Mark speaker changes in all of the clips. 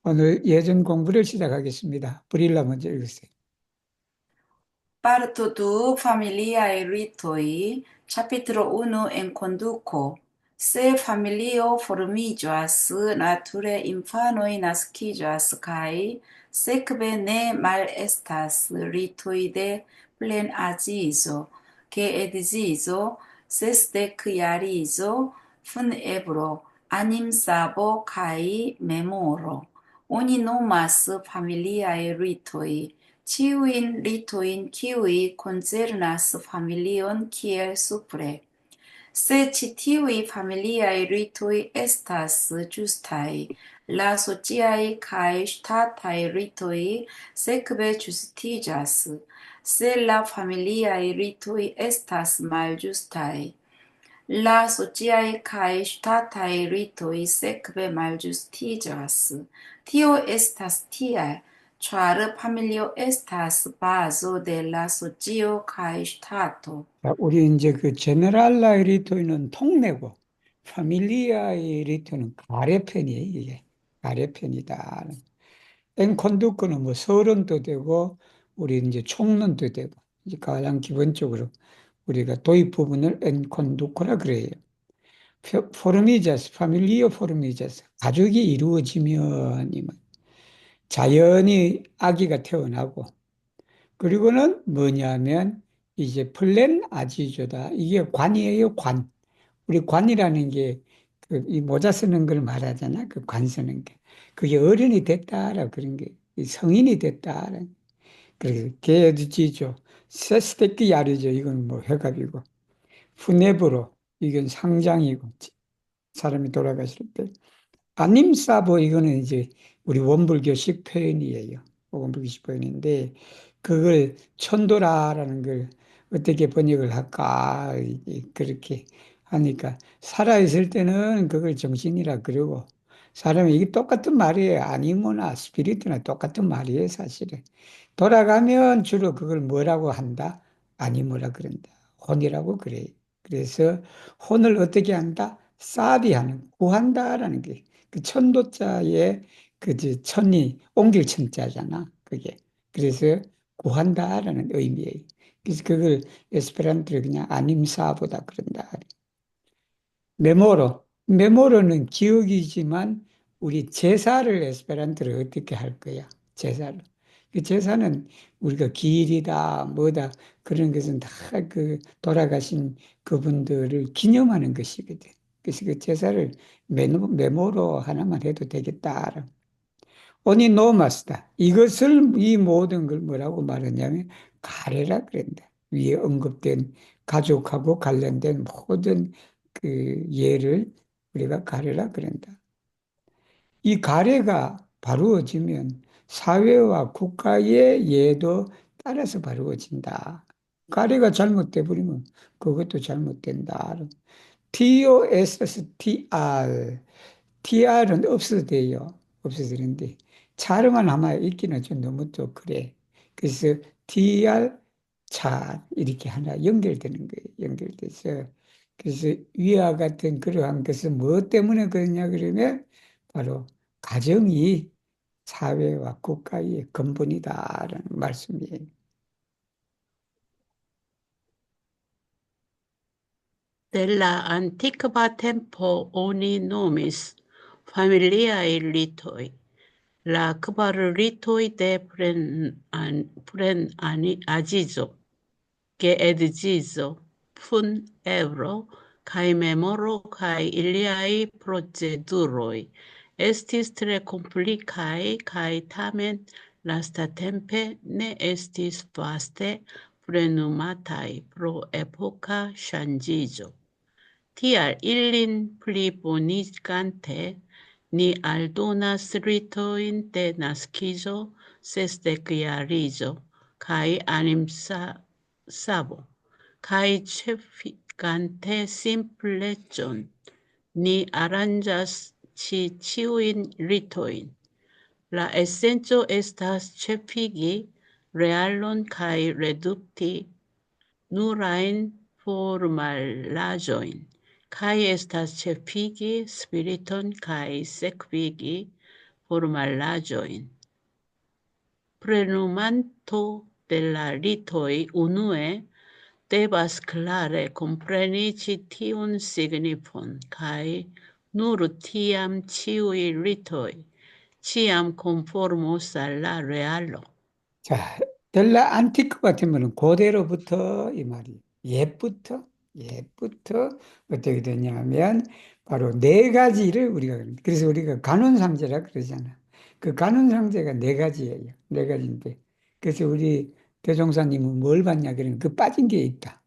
Speaker 1: 오늘 예전 공부를 시작하겠습니다. 브릴라 먼저 읽으세요.
Speaker 2: Parto tu, familiae ritoi, capitolo 1 en conduco. Se familio formigas, nature infanoi nascigas, cae, secve ne mal estas ritoi de plen agiso, que edziso, sesdec iariso, fun ebro, anim sabo cae memoro. Oni nomas familiae ritoi, Ciuin litoin kiui concernas familion kiel supre. Se ci tiui familiae ritui estas justai, la sociae cae statae ritui sekve justigas. Se la familiae ritui estas mal justai, la sociae cae statae ritui sekve mal justigas. Tio estas tiel, char familio estas bazo de la socio cae stato.
Speaker 1: 자, 우리 이제 그 제네랄라 리토는 통내고, 파밀리아의 리토는 가래편이에요, 이게. 가래편이다. 엔콘두크는 뭐 서론도 되고, 우리 이제 총론도 되고, 이제 가장 기본적으로 우리가 도입 부분을 엔콘두크라 그래요. 포르미자스, 파밀리오 포르미자스. 가족이 이루어지면 자연히 아기가 태어나고, 그리고는 뭐냐면 이제 플랜 아지조다. 이게 관이에요, 관. 우리 관이라는 게 그 이 모자 쓰는 걸 말하잖아. 그 관 쓰는 게. 그게 어른이 됐다라 그런 게 이 성인이 됐다라. 그래서 개지죠. 세스테키 야르죠. 이건 뭐 회갑이고. 푸네브로 이건 상장이고 사람이 돌아가실 때. 아님사보 이거는 이제 우리 원불교식 표현이에요. 원불교식 표현인데 그걸 천도라라는 걸 어떻게 번역을 할까 그렇게 하니까 살아있을 때는 그걸 정신이라 그러고 사람이 이게 똑같은 말이에요. 아니모나 스피리트나 똑같은 말이에요, 사실은. 돌아가면 주로 그걸 뭐라고 한다? 아니모라 그런다. 혼이라고 그래요. 그래서 혼을 어떻게 한다? 사비하는, 구한다라는 게 그 천도자의 그지 천이 옮길 천자잖아. 그게. 그래서 구한다라는 의미예요. 그래서 그걸 에스페란토로 그냥 아님사보다 그런다. 메모로. 메모로는 기억이지만 우리 제사를 에스페란토로 어떻게 할 거야? 제사를. 그 제사는 우리가 기일이다, 뭐다, 그런 것은 다 그 돌아가신 그분들을 기념하는 것이거든. 그래서 그 제사를 메모로 하나만 해도 되겠다. 오니 노마스다. 이것을, 이 모든 걸 뭐라고 말하냐면, 가래라 그런다. 위에 언급된 가족하고 관련된 모든 그 예를 우리가 가래라 그런다. 이 가래가 바루어지면 사회와 국가의 예도 따라서 바루어진다. 가래가 잘못돼 버리면 그것도 잘못된다. TOSSTR. TR은 없어도 돼요. 없어도 되는데. 차로만 아마 읽기는 좀 너무 또 그래. 그래서 TR, 차, 이렇게 하나 연결되는 거예요. 연결돼서. 그래서 위와 같은 그러한 것은 무엇 때문에 그러냐 그러면 바로 가정이 사회와 국가의 근본이다라는 말씀이에요.
Speaker 3: Della antiqua tempo oni nomis familiae litoi, la quar litoi de agiso, que edziso, fun euro, cae memoro cae iliae proceduroi, estis tre complicae cae tamen lastatempe ne estis vaste plenumatai pro epoca shangizo. Tial illin plibonigante ni aldonas ritoin de nascizo sesdeciarizo cae sabo, cae ceficante simplecon ni aranjas ciuin ritoin. La essenzo estas cefigi realon cae reducti nurain formalaĵojn, kaj estas cefigi spiriton kaj sekvigi formallaggioin. Plenumanto de la ritoi unue devas clare compreni ĉi tiun signifon, kaj nur tiam ĉiuj ritoj ĉiam konformos al la realo.
Speaker 1: 자, 델라 안티크 같으면 고대로부터 이 말이 옛부터 어떻게 되냐면 바로 네 가지를 우리가 그래서 우리가 관원상제라 그러잖아. 그 관원상제가 네 가지예요. 네 가지인데 그래서 우리 대종사님은 뭘 봤냐 그러면 그 빠진 게 있다.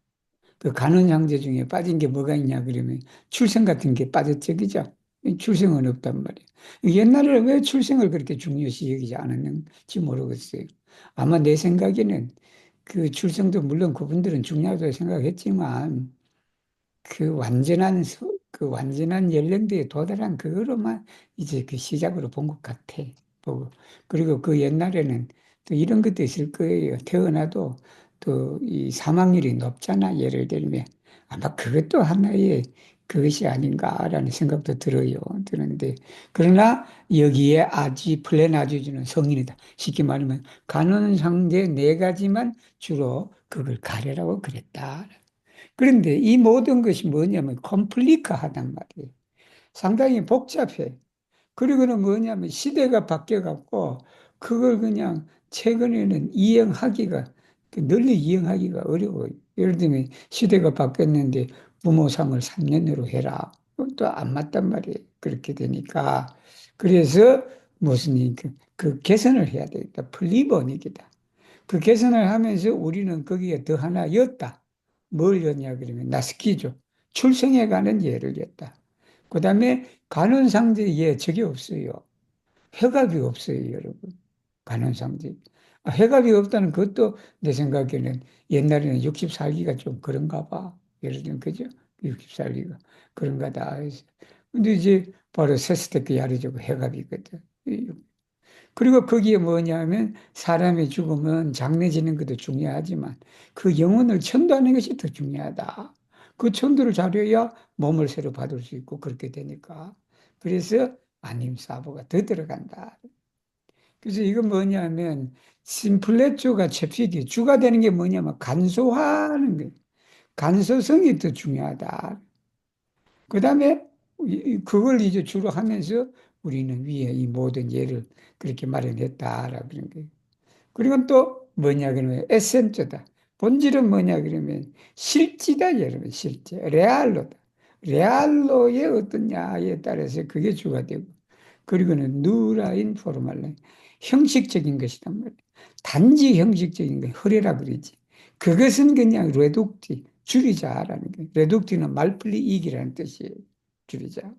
Speaker 1: 그 간원상제 중에 빠진 게 뭐가 있냐 그러면 출생 같은 게 빠졌죠, 그죠? 출생은 없단 말이에요. 옛날에 왜 출생을 그렇게 중요시 여기지 않았는지 모르겠어요. 아마 내 생각에는 그 출생도 물론 그분들은 중요하다고 생각했지만 그 완전한 연령대에 도달한 그거로만 이제 그 시작으로 본 것 같아. 보고. 그리고 그 옛날에는 또 이런 것도 있을 거예요. 태어나도 또 이 사망률이 높잖아. 예를 들면. 아마 그것도 하나의 그것이 아닌가라는 생각도 들어요. 드는데. 그러나 여기에 플랜 아주주는 성인이다. 쉽게 말하면 간원 상제 네 가지만 주로 그걸 가려라고 그랬다. 그런데 이 모든 것이 뭐냐면 컴플리카하단 말이에요. 상당히 복잡해. 그리고는 뭐냐면 시대가 바뀌어갖고 그걸 그냥 최근에는 널리 이행하기가 어려워요. 예를 들면 시대가 바뀌었는데 부모상을 3년으로 해라. 또 안 맞단 말이에요. 그렇게 되니까. 그래서 그 개선을 해야 되겠다. 플리버닉이다. 그 개선을 하면서 우리는 거기에 더 하나 였다. 뭘 였냐 그러면 나스키죠. 출생에 관한 예를 였다. 그 다음에 간혼상제에 적이 없어요. 회갑이 없어요, 여러분. 간혼상제. 회갑이 없다는 것도 내 생각에는 옛날에는 60살기가 좀 그런가 봐. 예를 들면, 그죠? 60살기가 그런가다. 해서. 근데 이제 바로 세스테크 야르조고 회갑이거든. 그리고 거기에 뭐냐면 사람이 죽으면 장례 지는 것도 중요하지만 그 영혼을 천도하는 것이 더 중요하다. 그 천도를 잘해야 몸을 새로 받을 수 있고 그렇게 되니까. 그래서 안임사보가 더 들어간다. 그래서 이건 뭐냐면 심플레초가 챕식이 주가 되는 게 뭐냐면 간소화하는 거예요. 간소성이 더 중요하다. 그 다음에 그걸 이제 주로 하면서 우리는 위에 이 모든 예를 그렇게 마련했다라고 그런 거예요. 그리고 또 뭐냐 그러면 에센츠다. 본질은 뭐냐 그러면 실지다 여러분 실제 레알로다. 레알로의 어떠냐에 따라서 그게 주가 되고 그리고는 누라인 포르말레 형식적인 것이단 말이에요. 단지 형식적인 거 허례라 그러지. 그것은 그냥 레독티 줄이자라는 거예요. 레독티는 말풀이 이기라는 뜻이에요. 줄이자.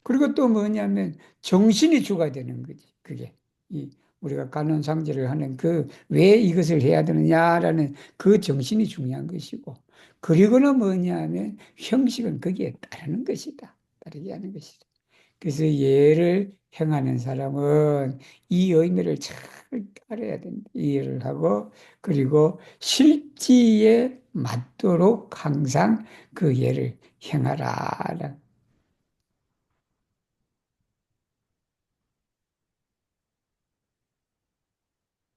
Speaker 1: 그리고 또 뭐냐면 정신이 주가 되는 거지. 그게 이 우리가 간언상제를 하는 그 왜 이것을 해야 되느냐라는 그 정신이 중요한 것이고 그리고는 뭐냐면 형식은 거기에 따르는 것이다. 따르게 하는 것이다. 그래서 예를 행하는 사람은 이 의미를 잘 알아야 된다. 이해를 하고 그리고 실지에 맞도록 항상 그 예를 행하라.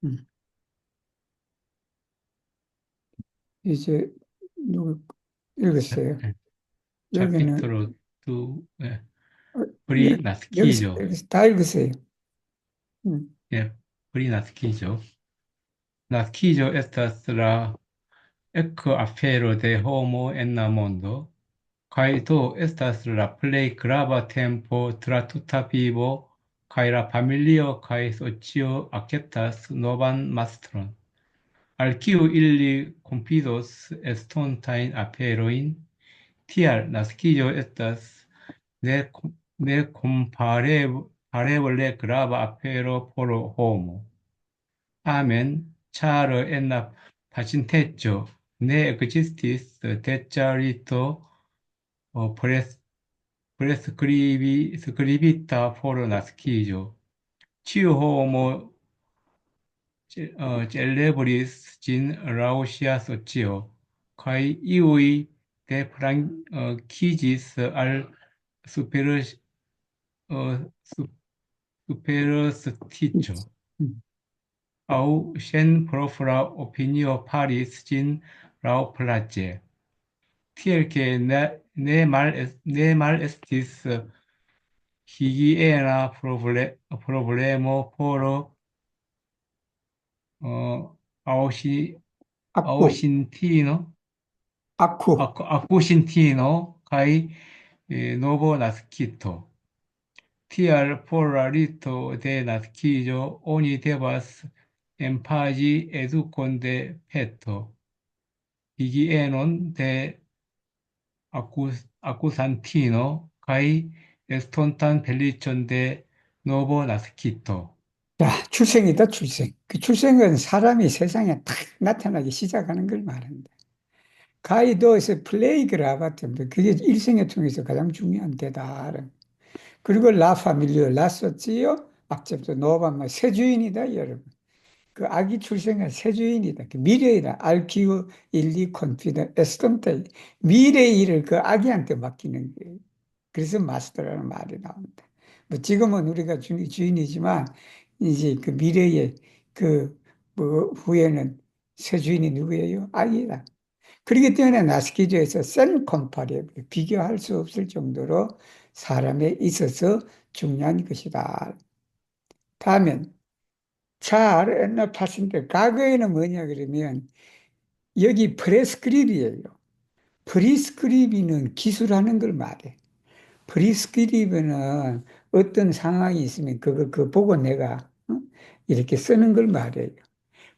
Speaker 1: 음. 이제 누구 읽었어요?
Speaker 4: 네.
Speaker 1: 여기는
Speaker 4: capítulo 2,
Speaker 1: 어,
Speaker 4: pri
Speaker 1: 여기서
Speaker 4: nascijo.
Speaker 1: 다 읽으세요. 음.
Speaker 4: Yeah, pri nascijo. Nascijo estas la ec afero de homo en la mondo, kaj do estas la plej grava tempo tra tuta vivo, kaj la familio kaj socio akceptas novan mastron, al kiu ili konfidos estontajn aferojn, tial naskiĝo estas ne, nekompareble grava afero por homo. Tamen, ĉar en la paĉinteco ne ekzistis teĉa rito preskribita por naskiĝo, ĉiu homo celebris ĝin laŭ sia socio, kaj iuj deflankiĝis al super, supersticio.
Speaker 1: 음.
Speaker 4: Au shen profera opinio paris gin rao place. Tiel que ne mal estis higiena problemo por ausi,
Speaker 1: 악구,
Speaker 4: ausintino,
Speaker 1: 악쿠.
Speaker 4: accusintino, kai novo nascito. Tial por la rito de nascijo oni devas empagi edukon de peto, higienon de accusantino, kai estontan pellicion de novo nascito.
Speaker 1: 자, 출생이다, 출생. 그 출생은 사람이 세상에 탁 나타나기 시작하는 걸 말합니다. 가이도에서 플레이그를 아바트인데 그게 일생에 통해서 가장 중요한 데다. 그리고 라 파밀리오, 라 소치오, 악cep도 노바마, 새 주인이다, 여러분. 그 아기 출생한 새 주인이다. 그 미래이다. 알키우 일리 콘피던 에스톤테. 미래의 일을 그 아기한테 맡기는 거예요. 그래서 마스터라는 말이 나옵니다. 뭐 지금은 우리가 주인이지만 이제 그 미래의 그 뭐 후에는 새 주인이 누구예요? 아기다. 그렇기 때문에 나스키즈에서 센 컴파리블, 비교할 수 없을 정도로 사람에 있어서 중요한 것이다. 다음엔 잘 옛날 파신데 과거에는 뭐냐 그러면 여기 프레스크립이에요. 프리스크립이는 기술하는 걸 말해. 프리스크립은 어떤 상황이 있으면 그거 보고 내가 이렇게 쓰는 걸 말해요.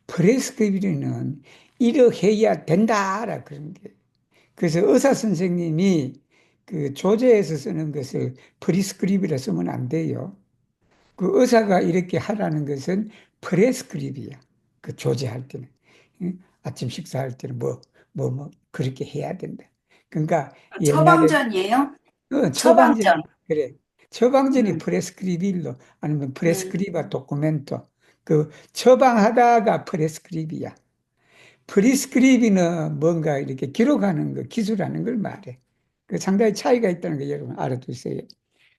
Speaker 1: 프레스크립은 이렇게 해야 된다라 그런 게. 그래서 의사 선생님이 그 조제해서 쓰는 것을 프리스크립이라 쓰면 안 돼요. 그 의사가 이렇게 하라는 것은 프레스크립이야. 그 조제할 때는. 응? 아침 식사할 때는 그렇게 해야 된다. 그러니까 옛날에
Speaker 2: 처방전이에요?
Speaker 1: 처방전이,
Speaker 2: 처방전.
Speaker 1: 그래. 처방전이
Speaker 2: 음,
Speaker 1: 프레스크리빌로 아니면
Speaker 2: 음.
Speaker 1: 프레스크리바 도쿠멘토. 그 처방하다가 프레스크립이야. 프리스크립이는 뭔가 이렇게 기록하는 거, 기술하는 걸 말해. 그 상당히 차이가 있다는 거 여러분 알아두세요.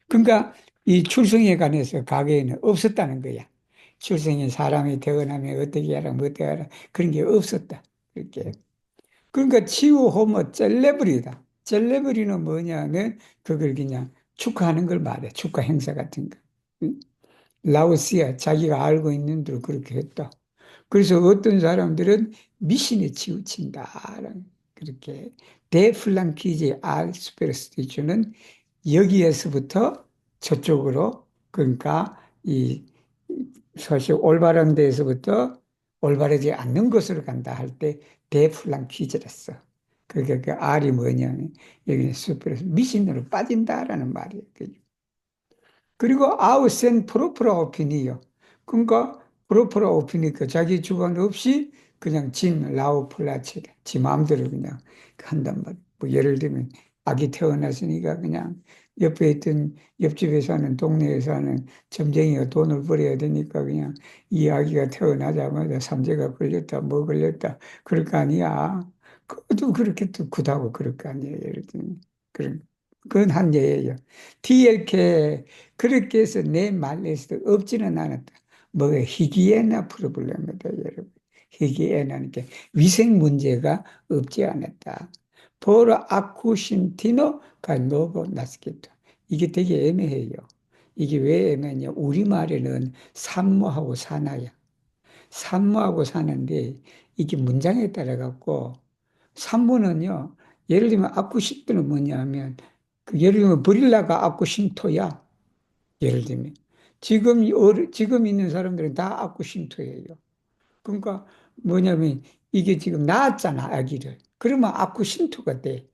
Speaker 1: 그러니까 이 출생에 관해서 과거에는 없었다는 거야. 출생에 사람이 태어나면 어떻게 하라, 뭐 어떻게 하라, 그런 게 없었다. 그렇게. 그러니까 치유 호모 셀레브리다. 셀레브리는 뭐냐면 그걸 그냥 축하하는 걸 말해. 축하 행사 같은 거. 응? 라오스야 자기가 알고 있는 대로 그렇게 했다. 그래서 어떤 사람들은 미신에 치우친다. 그렇게 데플랑키지 알 스페르스티주는 여기에서부터 저쪽으로 그러니까 이 사실 올바른 데에서부터 올바르지 않는 곳으로 간다 할 때 데플랑키즈랬어. 그게 그 R이 뭐냐면 여기는 스페르스 미신으로 빠진다라는 말이에요. 그리고 아우센 프로프라 오피니요. 그러니까 프로프라 오피니까 자기 주관 없이 그냥 진 라우 플라체다. 지 마음대로 그냥 한단 말이에요. 뭐 예를 들면 아기 태어났으니까 그냥 옆에 있던 옆집에 사는 동네에 사는 점쟁이가 돈을 벌어야 되니까 그냥 이 아기가 태어나자마자 산재가 걸렸다 뭐 걸렸다 그럴 거 아니야. 그것도 그렇게 또 굿하고 그럴 거 아니에요. 예를 들면 그런 그건 한 예예요. TLK 그렇게 해서 내 말에서도 없지는 않았다. 뭐가 히기에나 프로블렘이다, 여러분. 히기에나는 게 위생 문제가 없지 않았다. 포로 아쿠신티노가 노보 나스키토. 이게 되게 애매해요. 이게 왜 애매하냐? 우리말에는 산모하고 사나야. 산모하고 사는데 이게 문장에 따라 갖고 산모는요. 예를 들면 아쿠신토는 뭐냐면 그 예를 들면 브릴라가 아쿠신토야. 예를 들면 지금 있는 사람들은 다 아쿠신토예요. 그러니까 뭐냐면 이게 지금 낳았잖아 아기를. 그러면 아쿠신토가 돼.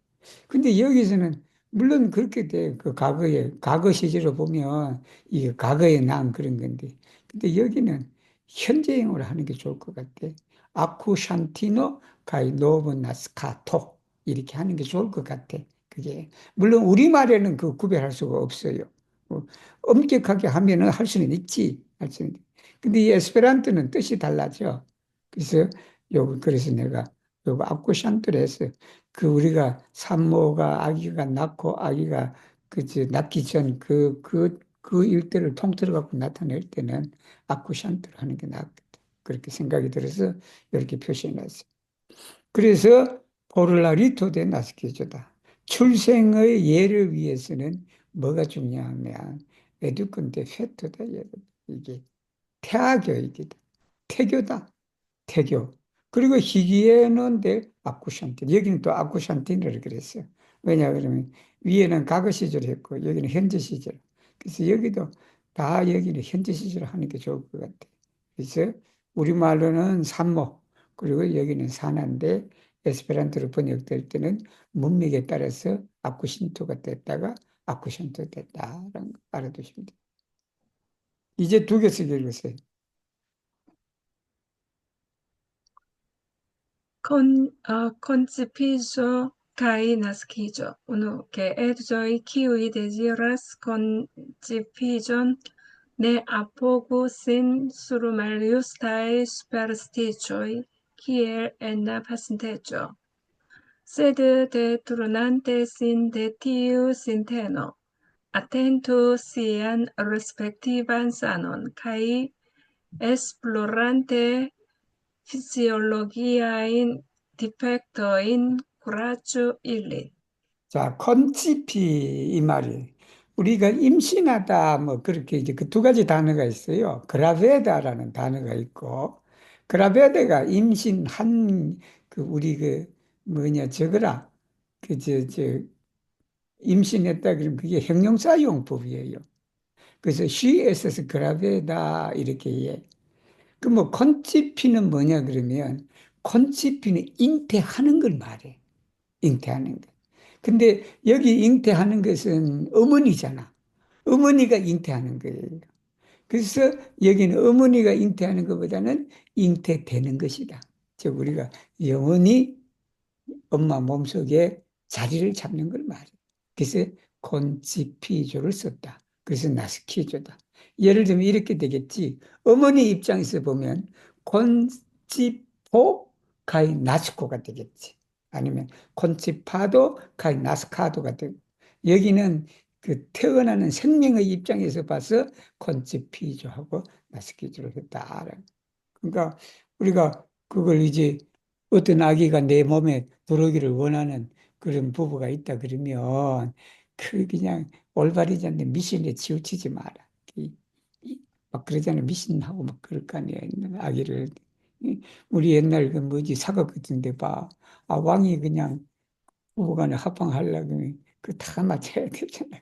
Speaker 1: 근데 여기서는 물론 그렇게 돼. 그 과거 시제로 보면 이게 과거에 난 그런 건데. 근데 여기는 현재형으로 하는 게 좋을 것 같아. 아쿠샨티노 가이 노브 나스카토 이렇게 하는 게 좋을 것 같아. 그게 물론 우리말에는 그 구별할 수가 없어요. 뭐 엄격하게 하면은 할 수는 있지. 할 수는. 근데 이 에스페란토는 뜻이 달라져. 그래서 내가 요거 아쿠샨토를 했어요. 그 우리가 산모가 아기가 낳고 아기가 낳기 전 그 일대를 통틀어 갖고 나타낼 때는 아쿠샨트를 하는 게 낫겠다. 그렇게 생각이 들어서 이렇게 표시해 놨어요. 그래서 포를라리토 데 나스키조다. 출생의 예를 위해서는 뭐가 중요하면 에듀컨데 페토다. 이게 태아교육이다. 태교다. 태교. 그리고 희귀에는 아쿠샨틴. 여기는 또 아쿠샨틴이라고 그랬어요. 왜냐 그러면 위에는 과거 시절 했고 여기는 현재 시절. 그래서 여기도 다 여기는 현재 시절 하는 게 좋을 것 같아요. 그래서 우리말로는 산모, 그리고 여기는 산한데 에스페란토로 번역될 때는 문맥에 따라서 아쿠신토가 됐다가 아쿠샨토 됐다라는 거 알아두시면 돼요. 이제 두 개씩 읽으세요.
Speaker 5: Koncipiĝo kaj naskiĝo. Unu, ke edzoj, kiuj deziras koncipiĝon, ne apogu sin sur maljustaj superstiĉoj, kiel en la pasinteco, sed deturnante sin de tiu sinteno, atentu sian respektivan sanon, kaj esplorante fisiologia인 디펙터인 그라주 일린.
Speaker 1: 자, 컨치피 이 말이 우리가 임신하다 뭐 그렇게 이제 그 두 가지 단어가 있어요. 그라베다라는 단어가 있고 그라베다가 임신한 그 우리 그 뭐냐 저거라 그 임신했다 그러면 그게 형용사 용법이에요. 그래서 she is 그라베다 이렇게 해. 그 뭐 컨치피는 뭐냐 그러면 컨치피는 잉태하는 걸 말해. 잉태하는 거. 근데 여기 잉태하는 것은 어머니잖아. 어머니가 잉태하는 거예요. 그래서 여기는 어머니가 잉태하는 것보다는 잉태되는 것이다. 즉 우리가 영원히 엄마 몸속에 자리를 잡는 걸 말해. 그래서 콘치피조를 썼다. 그래서 나스키조다. 예를 들면 이렇게 되겠지. 어머니 입장에서 보면 콘치포 가이 나스코가 되겠지. 아니면 콘치파도 가이 나스카도가 되고 여기는 그 태어나는 생명의 입장에서 봐서 콘치피조하고 나스키조를 했다. 그러니까 우리가 그걸 이제 어떤 아기가 내 몸에 들어오기를 원하는 그런 부부가 있다 그러면 그 그냥 올바르지 않는 미신에 치우치지 마라. 막 그러잖아요. 미신하고 막 그럴 거 아니에요. 아기를. 우리 옛날 그 뭐지 사극 같은데 봐. 아, 왕이 그냥 부부간에 합방하려고 그다 맞춰야 되잖아.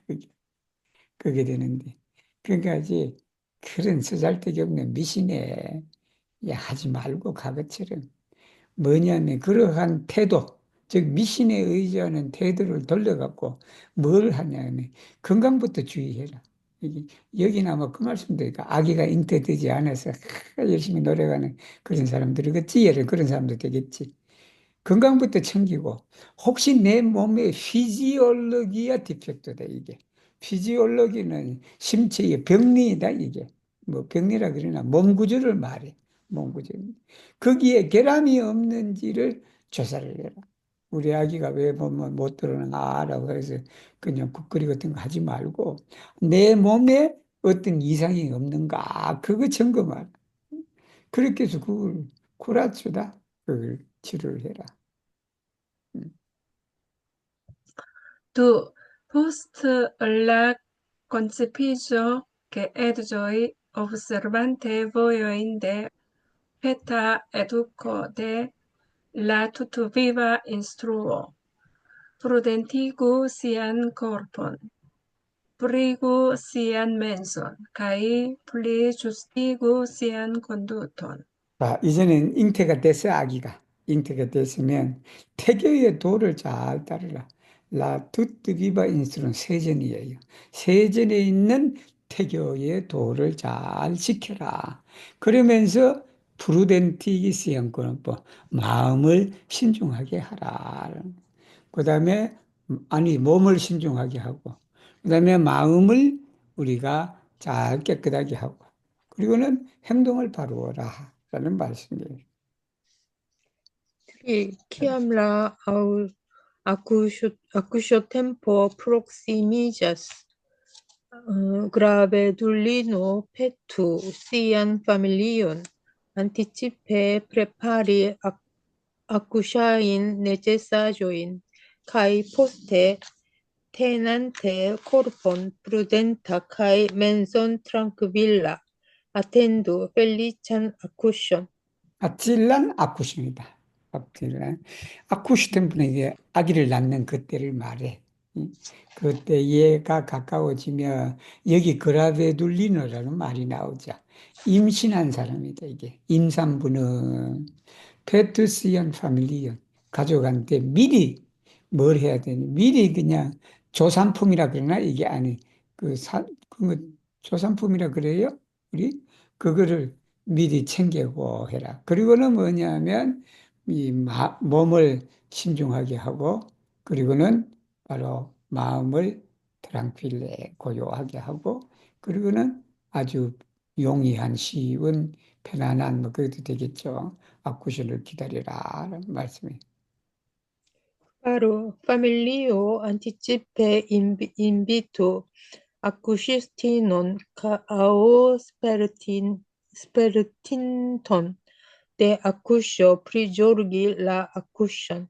Speaker 1: 그게 되는데. 그러니까 이제 그런 쓰잘데기 없는 미신에 야, 하지 말고 과거처럼 뭐냐면 그러한 태도, 즉 미신에 의지하는 태도를 돌려갖고 뭘 하냐면 건강부터 주의해라. 여기는 아마 그 말씀드리니까 아기가 잉태되지 않아서 열심히 노력하는 그런 사람들이겠지. 예를 그런 사람도 되겠지. 건강부터 챙기고 혹시 내 몸의 피지올로기아 디펙트다 이게. 피지올로기는 심체의 병리이다 이게. 뭐 병리라 그러나 몸 구조를 말해. 몸 구조. 거기에 결함이 없는지를 조사를 해라. 우리 아기가 왜 보면 못 들어나라고 해서 그냥 국거리 같은 거 하지 말고 내 몸에 어떤 이상이 없는가 그거 점검하라. 그렇게 해서 그걸 구라치다 그걸 치료를 해라.
Speaker 5: Tu post la concipiĝo que edzoj observante vojojn de peta eduko de la tutviva instruo, prudentigu sian korpon, purigu sian menson, kaj pliĝustigu sian konduton.
Speaker 1: 자, 이제는 잉태가 됐어, 아기가. 잉태가 됐으면 태교의 도를 잘 따르라. 라 투트 비바 인스는 세전이에요. 세전에 있는 태교의 도를 잘 지켜라. 그러면서 프루덴티기 시행권법, 마음을 신중하게 하라. 그 다음에, 아니, 몸을 신중하게 하고, 그 다음에 마음을 우리가 잘 깨끗하게 하고, 그리고는 행동을 바루어라. 라는 말씀이에요.
Speaker 3: Kiam la acuso tempo proximiĝas,
Speaker 6: Gravedulino petu sian familion anticipe prepari accusain necessajoin, kai poste tenante corpon prudenta kai menson tranquilla attendo felician accussion.
Speaker 1: 아찔란 아쿠시입니다. 아찔란. 아쿠시 템플은 이게 아기를 낳는 그때를 말해. 그때 얘가 가까워지면 여기 그라베둘리노라는 말이 나오죠. 임신한 사람이다, 이게. 임산부는 페투시언 파밀리언 가족한테 미리 뭘 해야 되니? 미리 그냥 조산품이라 그러나 이게 아니 그 조산품이라 그래요? 우리 그거를 미리 챙기고 해라. 그리고는 뭐냐면 몸을 신중하게 하고 그리고는 바로 마음을 트랑필레 고요하게 하고 그리고는 아주 용이한 쉬운 편안한 뭐 그것도 되겠죠. 악구실을 기다리라 라는 말씀이.
Speaker 6: Caro familio anticipe invito accusistinon ao spertinton de accusio prigiorgi la accussion.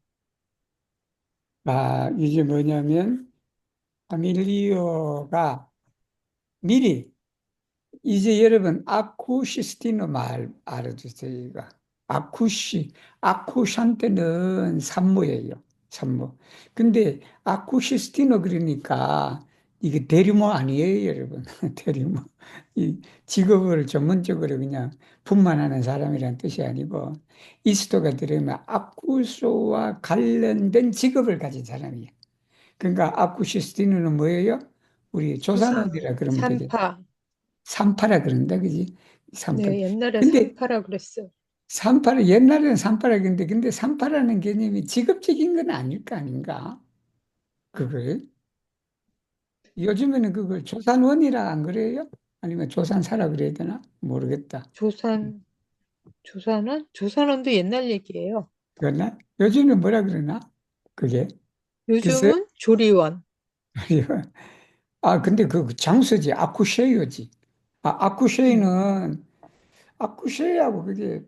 Speaker 1: 이게 뭐냐면 파밀리오가 미리 이제 여러분 아쿠시스티노 말 알아두세요. 이거 아쿠샨테는 산모예요. 산모. 근데 아쿠시스티노 그러니까 이게 대리모 아니에요, 여러분. 대리모. 이 직업을 전문적으로 그냥 분만하는 사람이라는 뜻이 아니고 이스토가 들으면 아쿠소와 관련된 직업을 가진 사람이에요. 그러니까 아쿠시스티노는 뭐예요? 우리
Speaker 5: 조사.
Speaker 1: 조산업이라 그러면 되겠
Speaker 6: 산파.
Speaker 1: 산파라 그런다, 그지? 산파.
Speaker 6: 네, 옛날에
Speaker 1: 근데
Speaker 6: 산파라 그랬어요.
Speaker 1: 산파라, 옛날에는 산파라 그랬는데, 근데 산파라는 개념이 직업적인 건 아닐 거 아닌가? 그걸. 요즘에는 그걸 조산원이라 안 그래요? 아니면 조산사라 그래야 되나? 모르겠다.
Speaker 6: 조산원도 옛날 얘기예요.
Speaker 1: 그러나? 요즘은 뭐라 그러나? 그게. 글쎄,
Speaker 6: 요즘은 조리원.
Speaker 1: 근데 그 장소지, 아쿠쉐이어지. 아쿠쉐이하고 그게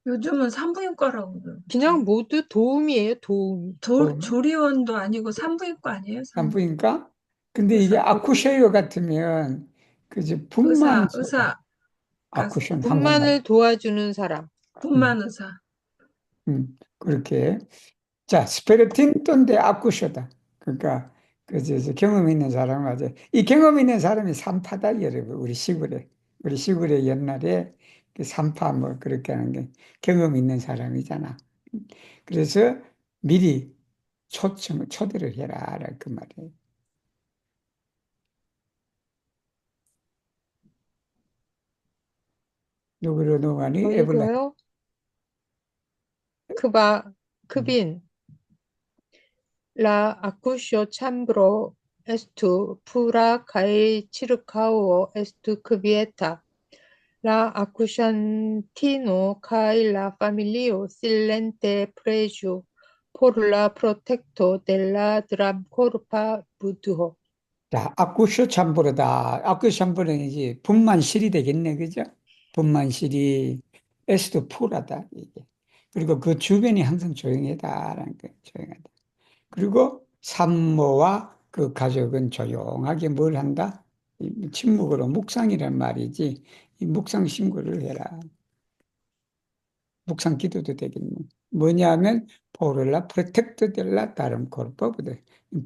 Speaker 5: 요즘은 산부인과라고 그러죠.
Speaker 6: 그냥 모두 도움이에요, 도움.
Speaker 5: 조리원도 아니고 산부인과 아니에요?
Speaker 1: 산부인과? 근데 이게
Speaker 5: 의사,
Speaker 1: 아쿠쉐이어 같으면 그저 분만
Speaker 5: 의사, 그러니까
Speaker 1: 아쿠션 한국말.
Speaker 6: 분만을 도와주는 사람.
Speaker 1: 음,
Speaker 5: 분만 의사.
Speaker 1: 그렇게. 자, 스페르틴 또인데 아쿠셔다. 그러니까 그저 경험 있는 사람 맞아. 이 경험 있는 사람이 산파다 여러분. 우리 시골에 옛날에 그 산파 뭐 그렇게 하는 게 경험 있는 사람이잖아. 그래서 미리 초대를 해라 그 말이에요. 누구로 넘어가니? 에블라.
Speaker 6: 이거요?
Speaker 1: 음.
Speaker 6: 크빈. La acusio chambro estu pura cae circauo estu quieta. La accusantino cae la familio silente pregiu por la protecto de la dram corpa buduo.
Speaker 1: 자, 아쿠쇼 참부르다. 아쿠쇼 참부르는 이제 분만실이 되겠네, 그죠? 분만실이 에스도 풀하다, 이게. 그리고 그 주변이 항상 조용하다라는 거, 조용하다. 그리고 산모와 그 가족은 조용하게 뭘 한다? 침묵으로 묵상이란 말이지. 이 묵상 신고를 해라. 묵상 기도도 되겠네. 뭐냐면 보를라 프로텍트 델라 다른 korpo보다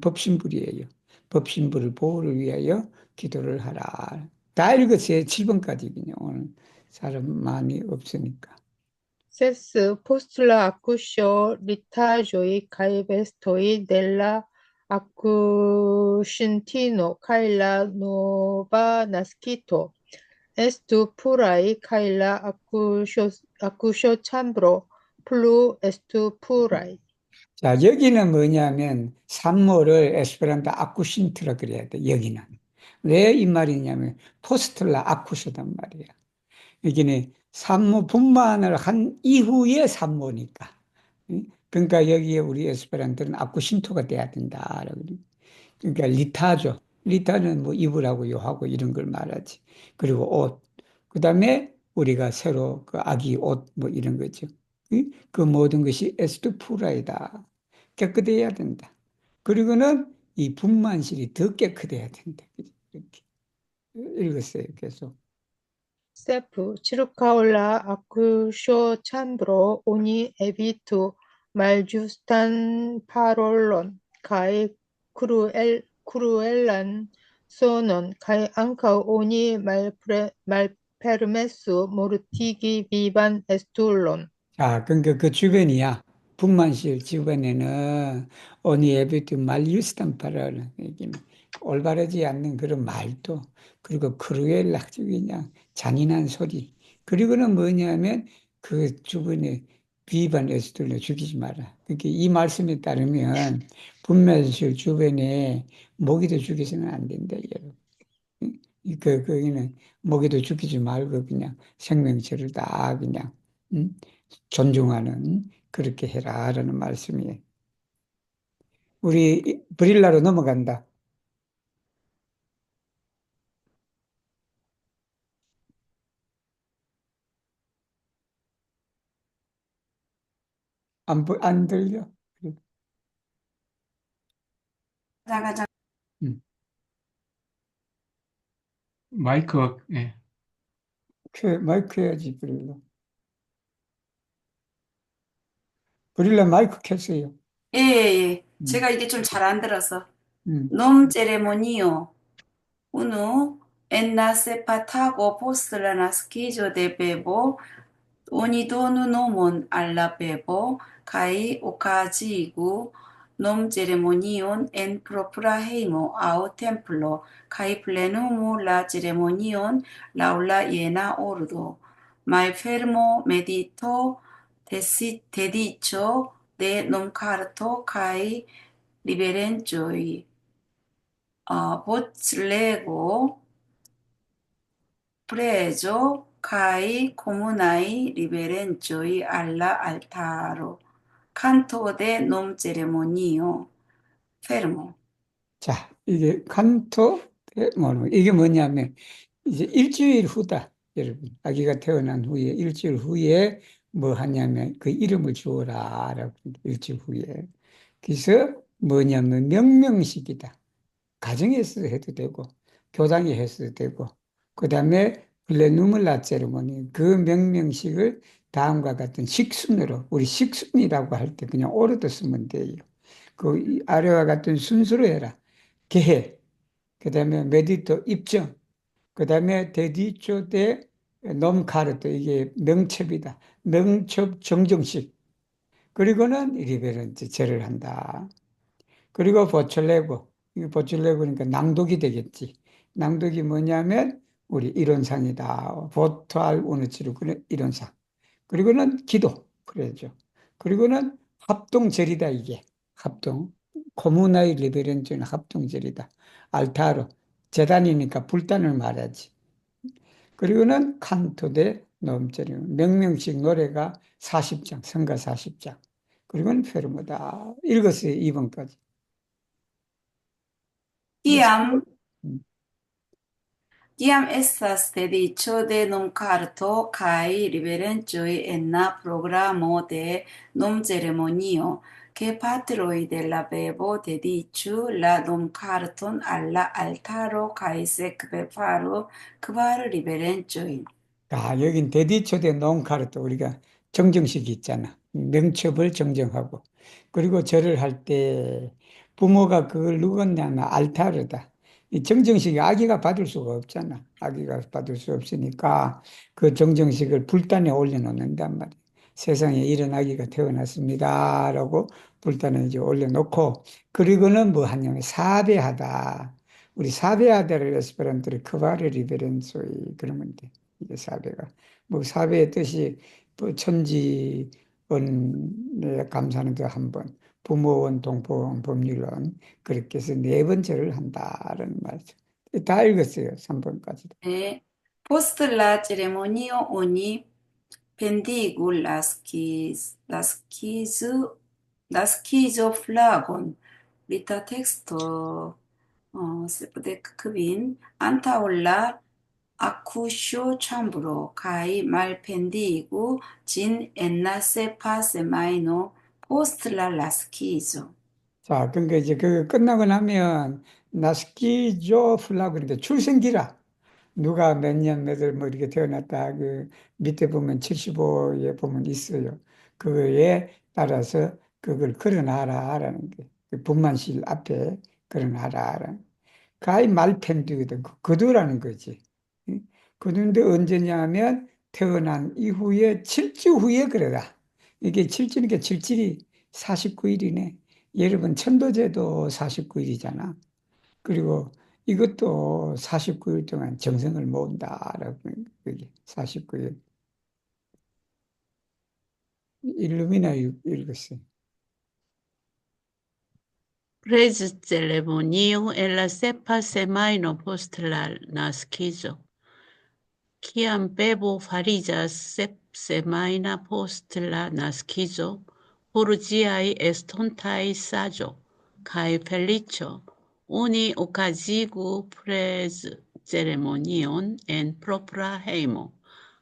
Speaker 1: 법신불이에요. 법신불을 보호를 위하여 기도를 하라. 다 읽었어요. 7번까지 그냥 오늘 사람 많이 없으니까.
Speaker 6: Ses post la accusio litagioi cae bestoi della accusantino cae la nova nascito. Estu purae cae la accusio chambro plu estu purae.
Speaker 1: 자, 여기는 뭐냐면 산모를 에스페란토 아쿠신트라 그래야 돼. 여기는. 왜 이 말이냐면 포스틀라 아쿠스단 말이야. 여기는 산모 분만을 한 이후의 산모니까. 응? 그러니까 여기에 우리 에스페란토는 아쿠신토가 돼야 된다. 그러니까 리타죠. 리타는 뭐 입으라고 요하고 이런 걸 말하지. 그리고 옷. 그 다음에 우리가 새로 그 아기 옷 뭐 이런 거죠. 그 모든 것이 에스토푸라이다. 깨끗해야 된다. 그리고는 이 분만실이 더 깨끗해야 된다. 이렇게 읽었어요. 계속.
Speaker 6: 세프, 치루카올라 아쿠쇼 참브로 오니 에비투 말주스탄 파롤론 카이 크루엘란 소논 카이 앙카우 오니 말페르메스 모르티기 비반 에스툴론.
Speaker 1: 자, 그러니까 그 주변이야. 분만실 주변에는 어니 에비트 말리스탄파라는 얘기는 올바르지 않는 그런 말도 그리고 크루엘라 그냥 잔인한 소리 그리고는 뭐냐면 그 주변에 비반 에스돌로 죽이지 마라. 그러니까 이 말씀에 따르면 분만실 주변에 모기도 죽이서는 안 된다. 여러분. 거기는 모기도 죽이지 말고 그냥 생명체를 다 그냥 음? 존중하는 그렇게 해라라는 말씀이에요. 우리 브릴라로 넘어간다. 안 들려?
Speaker 2: 가자.
Speaker 1: 음.
Speaker 4: 마이크가, 예.
Speaker 1: 마이크 해야지, 브릴라. 브릴라 마이크 켰어요.
Speaker 2: 예, 예, 예.
Speaker 1: 음.
Speaker 2: 제가 이게 좀 잘 안 들어서.
Speaker 1: 음.
Speaker 2: Non ceremonio. Uno, en la sepatago post la nascijo de bebo, Unidonu nomon alla bebo, kai occagigu nom ceremonion en propria heimo au templo, kai plenumu la ceremonion laula iena ordo. Mai fermo medito dedicho de non carto kai liberengioi. 보츠레고 프레조 카이 코무나이 리베렌조이 알라 알타로 칸토 데 놈 제레모니오 페르모.
Speaker 1: 자, 이게 칸토, 이게 뭐냐면, 이제 일주일 후다, 여러분. 아기가 태어난 후에, 일주일 후에 뭐 하냐면, 그 이름을 주어라, 라고, 일주일 후에. 그래서 뭐냐면, 명명식이다. 가정에서 해도 되고, 교당에 해도 되고, 그 다음에 플레누멀라 세리머니, 그 명명식을 다음과 같은 식순으로, 우리 식순이라고 할 때 그냥 오르도 쓰면 돼요. 그 아래와 같은 순서로 해라. 계획, 그 다음에 메디터 입증, 그 다음에 데디초 대 넘카르토, 이게 명첩이다. 명첩 정정식. 그리고는 리베런트 절을 한다. 그리고 보철레고, 이거 보철레고니까 낭독이 되겠지. 낭독이 뭐냐면 우리 이론상이다. 보토알 오느치로 그런 이론상. 그리고는 기도 그래죠. 그리고는 합동절이다 이게 합동. 코무나이 리베렌즈는 합동절이다. 알타로 재단이니까 불단을 말하지. 그리고는 칸토데 넘절이 명명식 노래가 40장, 성가 40장. 그리고는 페르모다. 읽었어요, 2번까지.
Speaker 2: Tiam Tiam estas dediĉo de nomkarto kaj riverenĉoj en la programo de nomceremonio, ke patroj de la bebo dediĉu la nomkarton al la altaro kaj sekve faru kvar riverenĉojn.
Speaker 1: 여긴 대디초대 논카르토 우리가 정정식이 있잖아. 명첩을 정정하고. 그리고 절을 할 때 부모가 그걸 누웠냐면 알타르다. 이 정정식이 아기가 받을 수가 없잖아. 아기가 받을 수 없으니까 그 정정식을 불단에 올려놓는단 말이야. 세상에 이런 아기가 태어났습니다. 라고 불단에 이제 올려놓고 그리고는 뭐 하냐면 사배하다. 우리 사배하다를 에스페란토로 크바르 리베렌소이 그러면 돼. 이게 사배가. 뭐 사배의 뜻이 뭐 천지원에 감사하는 데 한 번, 부모원, 동포원, 법률원 그렇게 해서 네 번째를 한다라는 말이죠. 다 읽었어요. 3번까지도.
Speaker 2: 네. Post la ceremonio oni pendigu la skizoflagon. Lita texto de Kvin, Antaolla, Acusio Chambro, Kai Malpendigo, Gin Enlace Pase Maino, Post la Lasquizo.
Speaker 1: 자, 그러니까 이제 그 끝나고 나면 나스키조 플라고 그러니까 출생기라. 누가 몇 년 몇월 뭐 이렇게 태어났다. 그 밑에 보면 75에 보면 있어요. 그거에 따라서 그걸 걸어놔라라는 게. 그 분만실 앞에 걸어놔라라는. 가히 말펜두거든. 거두라는 거지. 응? 거두는데 언제냐면 태어난 이후에 7주 후에 그러다. 이게 7주니까 7질이 49일이네. 여러분 천도제도 49일이잖아. 그리고 이것도 49일 동안 정성을 모은다라고 그게 49일. 일루미나 읽었어요.
Speaker 3: Pres ceremonio en la sepa semaino post la nascizo. Kiam bebo fariĝas sep semajna post la naskiĝo, por ĝiaj estontaj saĝo kaj feliĉo, oni okazigu prezceremonion en propra hejmo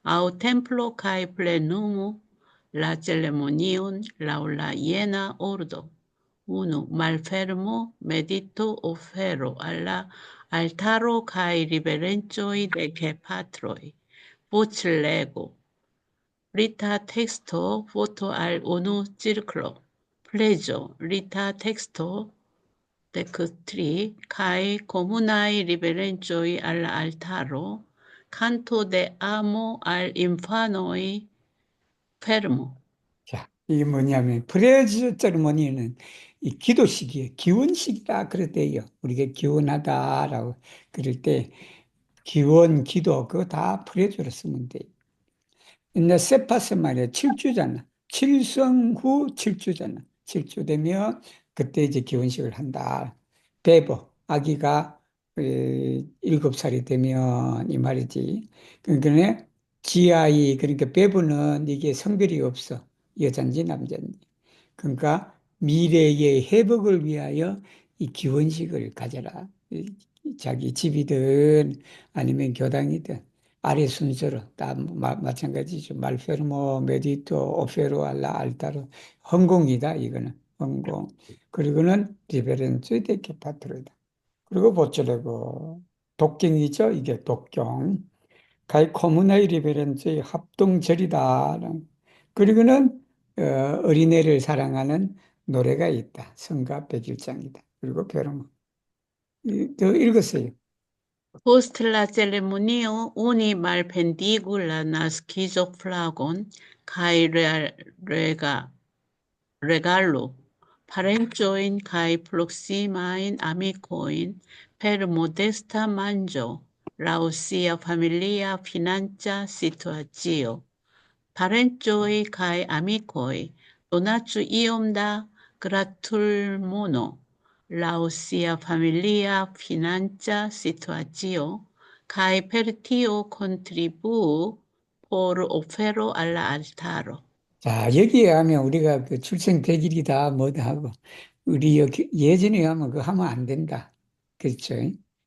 Speaker 3: aŭ templo kaj plenumu la ceremonion laŭ la jena ordo. 1. Malfermo, medito, ofero alla altaro kaj riverencioj de gepatroj. Voce lego. Rita texto foto al unu circlo. Plegio. Rita texto dectri kai comunai riverencioi al altaro. Canto de amo al infanoi fermo.
Speaker 1: 자, 이게 뭐냐면 프레즈 세리머니는 이 기도식이에요. 기원식이다 그랬대요. 우리가 기원하다라고 그럴 때 기원, 기도 그거 다 프레즈로 쓰면 돼요. 근데 세파스 말이야. 7주잖아. 칠성 후 7주잖아. 7주 되면 그때 이제 기원식을 한다. 베버, 아기가 7살이 되면 이 말이지. 그러니까 지아이, 그러니까 베버는 이게 성별이 없어. 여잔지 남잔지. 그러니까 미래의 회복을 위하여 이 기원식을 가져라. 자기 집이든 아니면 교당이든 아래 순서로 다 마찬가지죠. 말페르모, 메디토, 오페로, 알라, 알타로. 헌공이다, 이거는. 헌공. 그리고는 리베렌츠 데케 파트로이다. 그리고 보철레고 독경이죠. 이게 독경. 가이 코무나이 리베렌츠의 합동절이다. 그리고는 어린애를 사랑하는 노래가 있다. 성가 101장이다. 그리고 베르모. 더 읽었어요.
Speaker 3: Post la ceremonio oni malpendigu la naskiĝo flagon kaj regalu parencojn kaj proksimajn amikojn per modesta manĝo laŭ sia familia financa situacio. Parencoj kaj amikoj donacu iom da gratulmono laŭ sia familia financa situacio kaj per tio kontribuu por ofero al la altaro.
Speaker 1: 자, 여기에 하면 우리가 그 출생 100일이다, 뭐다 하고, 우리 여기 예전에 하면 그거 하면 안 된다. 그렇죠?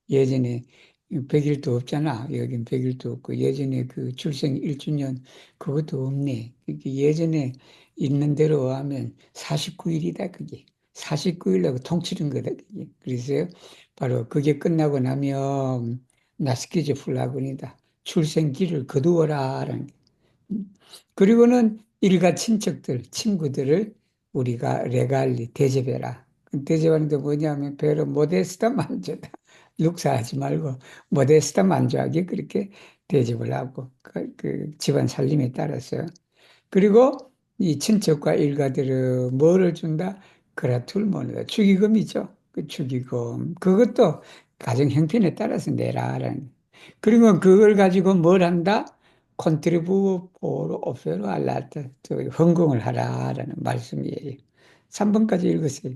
Speaker 1: 예전에 100일도 없잖아. 여긴 100일도 없고, 예전에 그 출생 1주년 그것도 없네. 그게 예전에 있는 대로 하면 49일이다, 그게. 49일하고 통치는 거다, 그게. 그래서 바로 그게 끝나고 나면 나스키즈 플라군이다. 출생기를 거두어라, 라는 게. 그리고는 일가 친척들, 친구들을 우리가 레갈리 대접해라. 대접하는 게 뭐냐면 베로 모데스타 만조다. 룩사하지 말고 모데스타 만조하게 그렇게 대접을 하고 그 집안 살림에 따라서. 그리고 이 친척과 일가들은 뭐를 준다? 그라툴모니다. 축의금이죠. 그 축의금. 그것도 가정 형편에 따라서 내라라는. 그리고 그걸 가지고 뭘 한다? 컨트리부 포로 오페로 알라트 헌금을 하라라는 말씀이에요. 3번까지 읽으세요.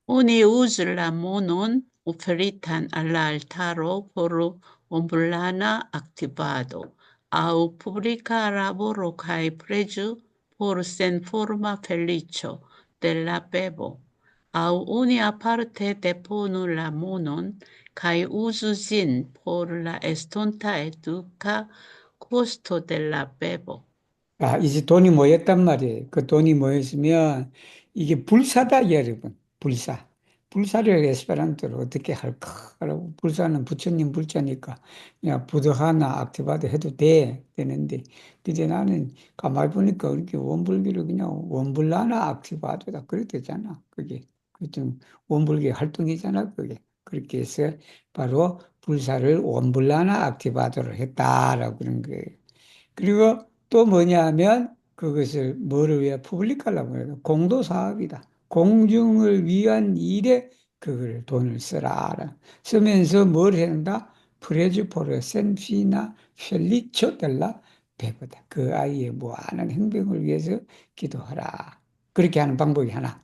Speaker 3: Oni uzu la monon oferitan al la altaro por omblana activado au publica laboro kaj preĝu por senforma feliĉo de la bebo Au unia parte deponul la monon, kai ususin por la estonta educa costo de la bebo.
Speaker 1: 아, 이제 돈이 모였단 말이에요. 그 돈이 모였으면 이게 불사다, 여러분. 불사. 불사를 에스페란토로 어떻게 할까? 라고 불사는 부처님 불자니까 그냥 부드하나 악티바도 해도 되는데 근데 나는 가만히 보니까 이렇게 원불교를 그냥 원불라나 악티바도다 그렇게 되잖아. 그게 그좀 원불교 활동이잖아. 그게 그렇게 해서 바로 불사를 원불라나 악티바도를 했다라고 그런 거예요. 그리고 또 뭐냐면 그것을 뭐를 위해 퍼블릭하려고 해요. 공도 사업이다. 공중을 위한 일에 그걸 돈을 쓰라. 쓰면서 뭘 한다? 프레주포르 센피나 펠리초 델라 베보다. 그 아이의 무한한 행복을 위해서 기도하라. 그렇게 하는 방법이 하나.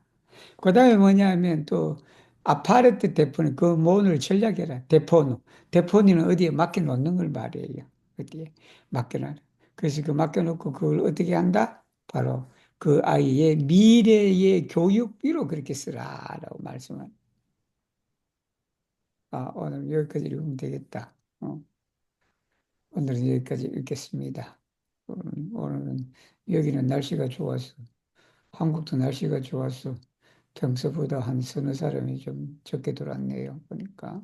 Speaker 1: 그 다음에 뭐냐면 또 아파르트 데포니 그 문을 전략해라. 데포노. 데포니는 어디에 맡겨놓는 걸 말이에요. 어디에 맡겨놔라. 그래서 그 맡겨놓고 그걸 어떻게 한다? 바로 그 아이의 미래의 교육비로 그렇게 쓰라라고 말씀을. 아, 오늘 여기까지 읽으면 되겠다. 오늘은 여기까지 읽겠습니다. 오늘은 여기는 날씨가 좋아서 한국도 날씨가 좋아서 평소보다 한 서너 사람이 좀 적게 들어왔네요. 보니까.